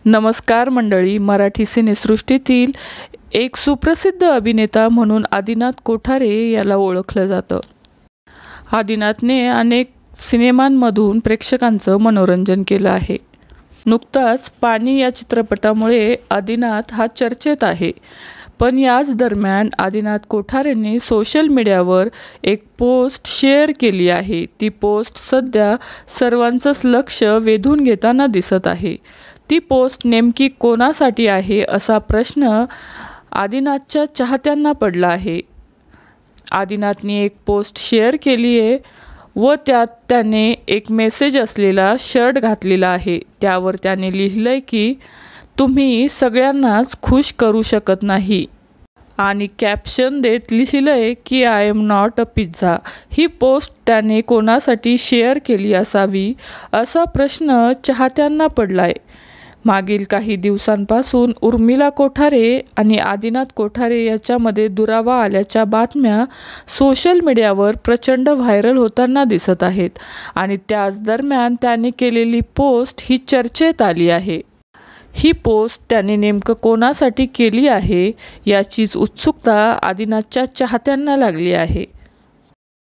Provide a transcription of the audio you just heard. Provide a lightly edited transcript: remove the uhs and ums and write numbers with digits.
नमस्कार मंडळी, मराठी सिनेसृष्टीतील एक सुप्रसिद्ध अभिनेता म्हणून आदिनाथ कोठारे याला ओळखलं जातं। आदिनाथने अनेक सिनेमांमधून प्रेक्षकांचं मनोरंजन केलं आहे। नुकताच पाणी या चित्रपटामुळे आदिनाथ हा चर्चेत आहे। पण याच दरम्यान आदिनाथ कोठारेंनी सोशल मीडियावर एक पोस्ट शेअर केली आहे। ती पोस्ट सध्या सर्वांचंच लक्ष वेधून घेताना दिसत आहे। ती पोस्ट नेमकी कोणासाठी आहे असा प्रश्न आदिनाथच्या चाहत्यांना पडला आहे। आदिनाथने एक पोस्ट शेअर केली आहे व त्यात त्याने एक मेसेज असलेला शर्ट घातलेला आहे। त्यावर त्याने लिहिलंय की तुम्ही सगळ्यांनाच खुश करू शकत नाही आणि कॅप्शन देत लिहिलंय की I am not a pizza. He post त्याने कोणासाठी शेअर केली असावी असा प्रश्न चाहत्यांना पडलाय। मागील काही दिवसांपासून उर्मिला कोठारे आणि आदिनाथ कोठारे याच्यामध्ये दुरावा आल्याच्या बातम्या सोशल मीडियावर प्रचंड व्हायरल होताना दिसत आहेत आणि त्याच दरम्यान त्याने केलेली पोस्ट ही चर्चेत आली आहे। ही पोस्ट त्याने नेमकं कोणासाठी केली आहे याचीच उत्सुकता आदिनाथच्या चाहत्यांना लागली आहे।